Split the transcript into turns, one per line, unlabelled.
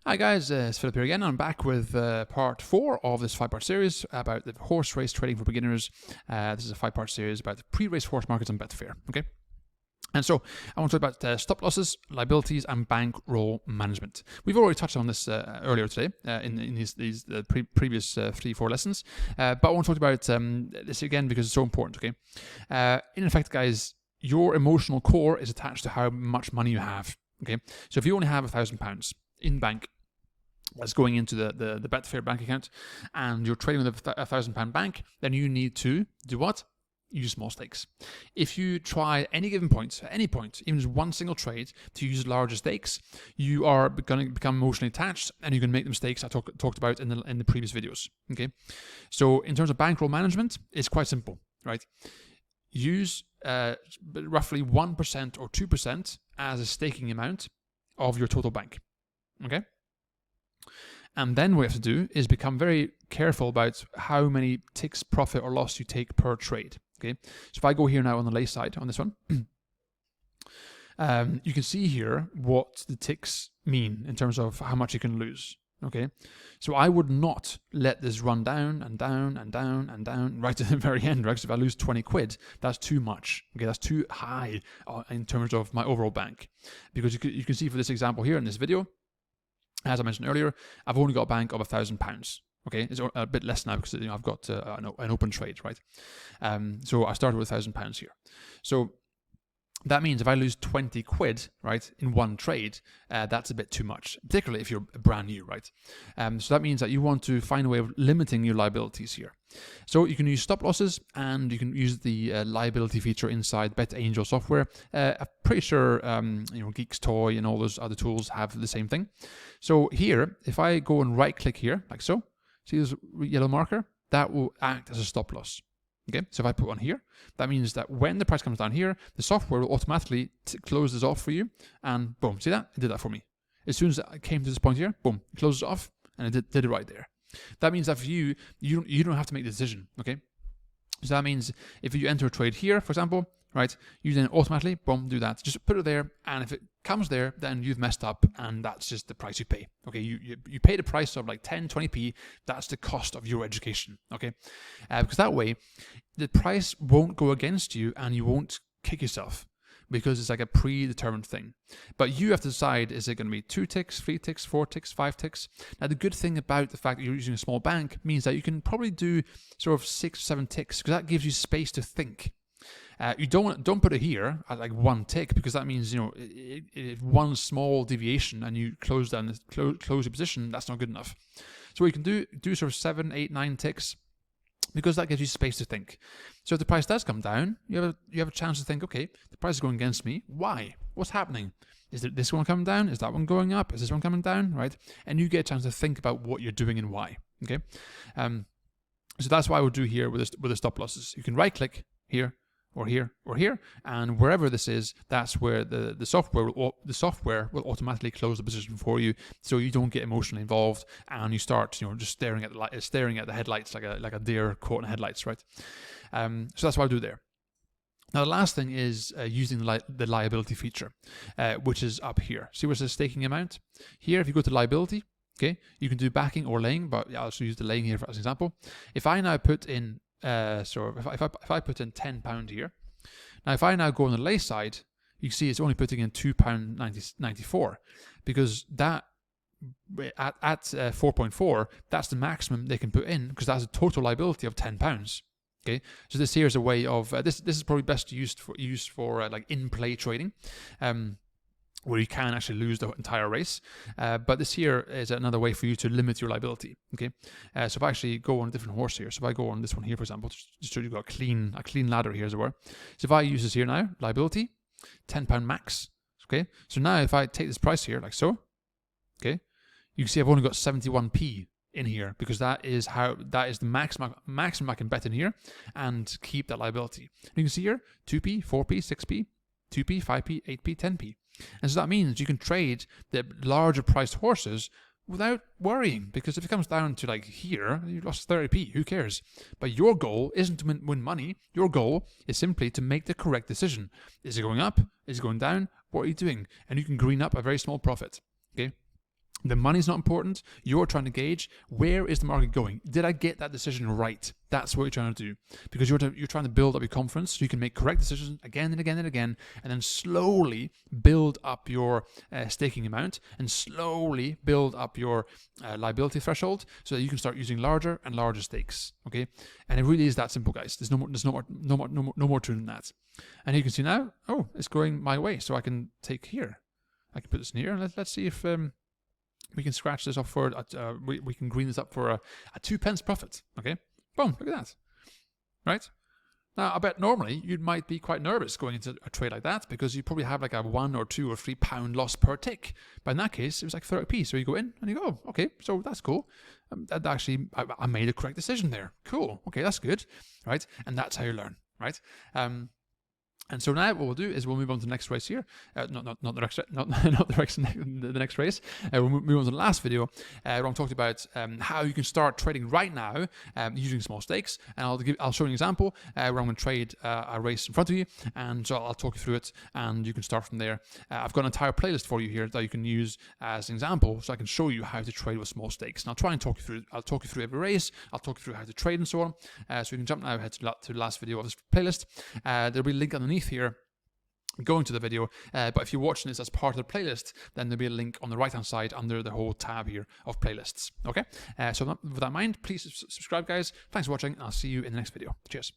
Hi guys, it's Philip here again. I'm back with part 4 of this 5-part series about the horse race trading for beginners. This is a 5-part series about the pre-race horse markets and Betfair. Okay, and so I want to talk about stop losses, liabilities, and bankroll management. We've already touched on this earlier today in these previous 3-4 lessons, but I want to talk about this again because it's so important. Okay, in effect, guys, your emotional core is attached to how much money you have. Okay, so if you only have £1,000 in bank that's going into the Betfair bank account, and you're trading with a £1,000 bank, then you need to do what? Use small stakes. If you try at any given point, even just one single trade, to use larger stakes, you are going to become emotionally attached, and you can make the mistakes I talked about in the previous videos. Okay, so in terms of bankroll management, it's quite simple, right? Use roughly 1% or 2% as a staking amount of your total bank. Okay. And then what you have to do is become very careful about how many ticks profit or loss you take per trade. Okay, so if I go here now on the lay side on this one, you can see here what the ticks mean in terms of how much you can lose. Okay, so I would not let this run down and down and down and down right to the very end, right? Because if I lose 20 quid, that's too much. Okay, that's too high in terms of my overall bank. Because you can see for this example here in this video, as I mentioned earlier, I've only got a bank of £1,000. Okay, it's a bit less now because I've got an open trade, right? So I started with £1,000 here. So that means if I lose 20 quid, right, in one trade, that's a bit too much, particularly if you're brand new, right? So that means that you want to find a way of limiting your liabilities here. So you can use stop losses, and you can use the liability feature inside BetAngel software. I'm pretty sure Geek's Toy and all those other tools have the same thing. So here, if I go and right-click here, like so, see this yellow marker? That will act as a stop loss. Okay, so if I put one here, that means that when the price comes down here, the software will automatically close this off for you, and boom, see that? It did that for me. As soon as I came to this point here, boom, it closes it off, and it did it right there. That means that for you don't have to make the decision, okay? So that means if you enter a trade here, for example, right, you then automatically, boom, do that. Just put it there, and if it comes there, then you've messed up, and that's just the price you pay. Okay, you pay the price of like 10, 20p. That's the cost of your education. Okay, because that way, the price won't go against you, and you won't kick yourself because it's like a predetermined thing. But you have to decide: is it going to be 2 ticks, 3 ticks, 4 ticks, 5 ticks? Now, the good thing about the fact that you're using a small bank means that you can probably do sort of 6 or 7 ticks, because that gives you space to think. You don't put it here at like 1 tick, because that means if one small deviation and you close your position, that's not good enough. So what you can do sort of 7, 8, 9 ticks, because that gives you space to think. So if the price does come down, you have a chance to think, okay, the price is going against me. Why? What's happening? Is this one coming down? Is that one going up? Is this one coming down? Right? And you get a chance to think about what you're doing and why. Okay. So that's what I would do here with the stop losses. You can right click here, or here, or here, and wherever this is, that's where the software will automatically close the position for you, so you don't get emotionally involved and you start just staring at the headlights like a deer caught in headlights, right? So that's what I do there. Now the last thing is using the liability feature, which is up here. See where it says staking amount? Here, if you go to liability, okay, you can do backing or laying, but I'll also use the laying here as an example. If I now put in so if I put in £10 here, now if I now go on the lay side, you can see it's only putting in £2.94, because that at 4.4, that's the maximum they can put in, because that's a total liability of £10. Okay, so this here is a way of this is probably best used for like in-play trading, where you can actually lose the entire race. But this here is another way for you to limit your liability. Okay, so if I actually go on a different horse here, so if I go on this one here, for example, just so you've got a clean ladder here, as it were. So if I use this here now, liability, £10 max. Okay, so now if I take this price here, like so, okay, you can see I've only got 71p in here, because that is the maximum I can bet in here and keep that liability. And you can see here 2p, 4p, 6p, 2p, 5p, 8p, 10p. And so that means you can trade the larger priced horses without worrying, because if it comes down to like here, you lost 30p, who cares? But your goal isn't to win money. Your goal is simply to make the correct decision. Is it going up? Is it going down? What are you doing? And you can green up a very small profit. Okay. The money's not important. You're trying to gauge, where is the market going? Did I get that decision right? That's what you're trying to do, because you're trying to build up your confidence so you can make correct decisions again and again and again, and then slowly build up your staking amount and slowly build up your liability threshold so that you can start using larger and larger stakes. Okay, and it really is that simple, guys. There's no more to it than that. And you can see now, oh, it's going my way, so I can take here. I can put this in here, and let's see if we can scratch this off for we can green this up for a 2 pence profit. Okay, boom, look at that. Right now, I bet normally you might be quite nervous going into a trade like that, because you probably have like a 1 or 2 or 3 pound loss per tick. But in that case, it was like 30p. So you go in and you go, oh, okay, so that's cool. That actually, I made a correct decision there. Cool. Okay, that's good. Right, and that's how you learn. Right. And so now what we'll do is we'll move on to the next race here. Not the next race. We'll move on to the last video where I'm talking about how you can start trading right now using small stakes. And I'll show you an example where I'm going to trade a race in front of you, and so I'll talk you through it, and you can start from there. I've got an entire playlist for you here that you can use as an example, so I can show you how to trade with small stakes. And I'll try and talk you through. I'll talk you through every race. I'll talk you through how to trade and so on. So you can jump now ahead to the last video of this playlist. There'll be a link underneath here going to the video, but if you're watching this as part of the playlist, then there'll be a link on the right hand side under the whole tab here of playlists. Okay, so with that in mind, please subscribe, guys. Thanks for watching, and I'll see you in the next video. Cheers.